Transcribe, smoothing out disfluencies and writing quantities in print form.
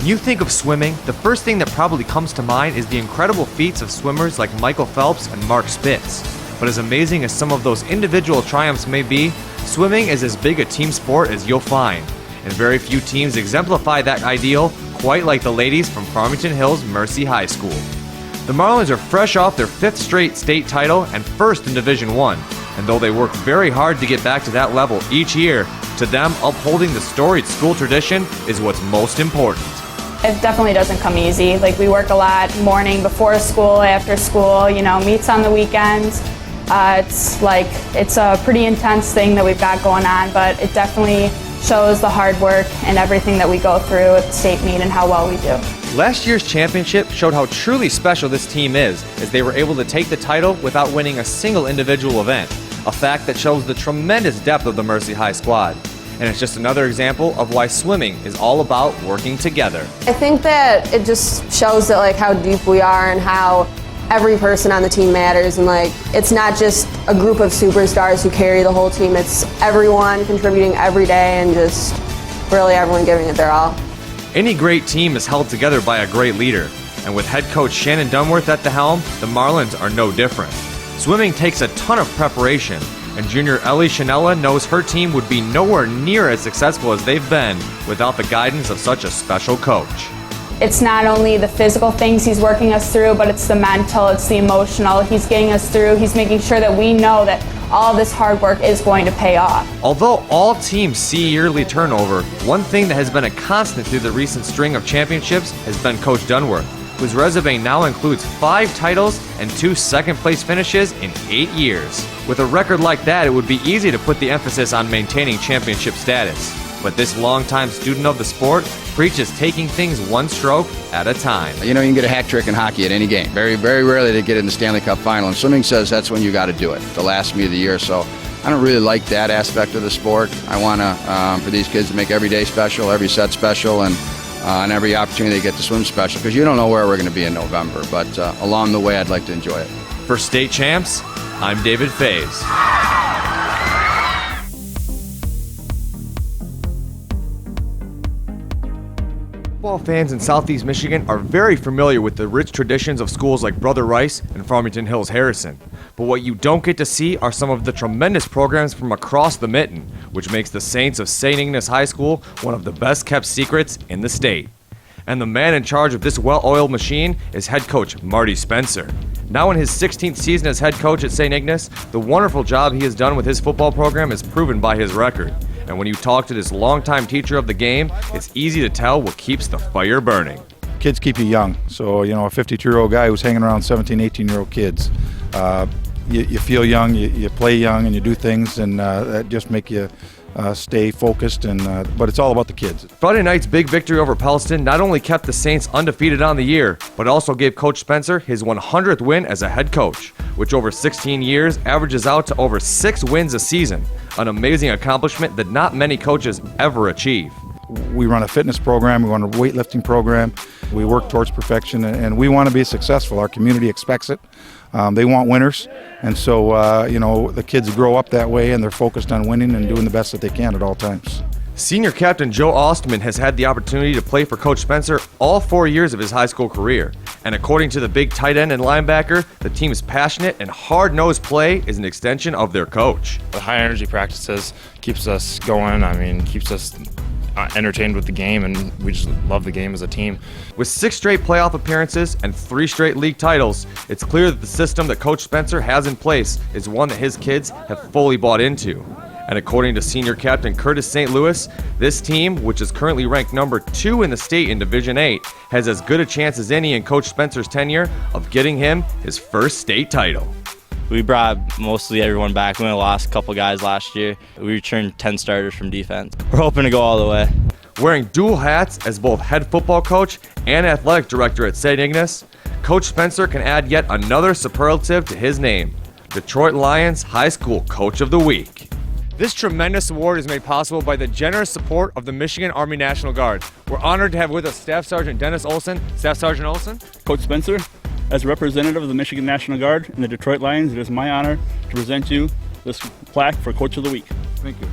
When you think of swimming, the first thing that probably comes to mind is the incredible feats of swimmers like Michael Phelps and Mark Spitz. But as amazing as some of those individual triumphs may be, swimming is as big a team sport as you'll find. And very few teams exemplify that ideal, quite like the ladies from Farmington Hills Mercy High School. The Marlins are fresh off their 5th straight state title and 1st in Division I, and though they work very hard to get back to that level each year, to them upholding the storied school tradition is what's most important. It definitely doesn't come easy. Like, we work a lot morning, before school, after school, meets on the weekends. It's a pretty intense thing that we've got going on, but it definitely shows the hard work and everything that we go through at the state meet and how well we do. Last year's championship showed how truly special this team is, as they were able to take the title without winning a single individual event, a fact that shows the tremendous depth of the Mercy High squad. And it's just another example of why swimming is all about working together. I think that it just shows that how deep we are and how every person on the team matters, and it's not just a group of superstars who carry the whole team. It's everyone contributing every day and just really everyone giving it their all. Any great team is held together by a great leader, and with head coach Shannon Dunworth at the helm, the Marlins are no different. Swimming takes a ton of preparation, and junior Ellie Chanella knows her team would be nowhere near as successful as they've been without the guidance of such a special coach. It's not only the physical things he's working us through, but it's the mental, it's the emotional. He's getting us through. He's making sure that we know that all this hard work is going to pay off. Although all teams see yearly turnover, one thing that has been a constant through the recent string of championships has been Coach Dunworth, whose resume now includes 5 titles and 2 second-place finishes in 8 years. With a record like that, it would be easy to put the emphasis on maintaining championship status. But this longtime student of the sport preaches taking things one stroke at a time. You can get a hat trick in hockey at any game. Very, very rarely they get in the Stanley Cup final. And swimming says that's when you got to do it, the last meet of the year. So I don't really like that aspect of the sport. I want to, for these kids to make every day special, every set special, and every opportunity they get to swim special, because you don't know where we're going to be in November. But along the way, I'd like to enjoy it. For State Champs, I'm David Faze. Football fans in Southeast Michigan are very familiar with the rich traditions of schools like Brother Rice and Farmington Hills Harrison. But what you don't get to see are some of the tremendous programs from across the mitten, which makes the Saints of St. Ignace High School one of the best kept secrets in the state. And the man in charge of this well-oiled machine is head coach Marty Spencer. Now in his 16th season as head coach at St. Ignace, the wonderful job he has done with his football program is proven by his record. And when you talk to this longtime teacher of the game, it's easy to tell what keeps the fire burning. Kids keep you young. So, a 52-year-old guy who's hanging around 17, 18-year-old kids. You feel young, you play young, and you do things, and that just make you stay focused. But it's all about the kids. Friday night's big victory over Pellston not only kept the Saints undefeated on the year, but also gave Coach Spencer his 100th win as a head coach, which over 16 years averages out to over 6 wins a season, an amazing accomplishment that not many coaches ever achieve. We run a fitness program, we run a weightlifting program, we work towards perfection, and we want to be successful. Our community expects it. They want winners, and so the kids grow up that way, and they're focused on winning and doing the best that they can at all times. Senior captain Joe Ostman has had the opportunity to play for Coach Spencer all 4 years of his high school career. And according to the big tight end and linebacker, the team's passionate and hard-nosed play is an extension of their coach. The high-energy practices keeps us going, keeps us entertained with the game, and we just love the game as a team. With 6 straight playoff appearances and 3 straight league titles, it's clear that the system that Coach Spencer has in place is one that his kids have fully bought into. And according to senior captain Curtis St. Louis, this team, which is currently ranked number 2 in the state in Division 8, has as good a chance as any in Coach Spencer's tenure of getting him his first state title. We brought mostly everyone back. We only lost a couple guys last year. We returned 10 starters from defense. We're hoping to go all the way. Wearing dual hats as both head football coach and athletic director at St. Ignace, Coach Spencer can add yet another superlative to his name, Detroit Lions High School Coach of the Week. This tremendous award is made possible by the generous support of the Michigan Army National Guard. We're honored to have with us Staff Sergeant Dennis Olson. Staff Sergeant Olson. Coach Spencer, as a representative of the Michigan National Guard and the Detroit Lions, it is my honor to present you this plaque for Coach of the Week. Thank you.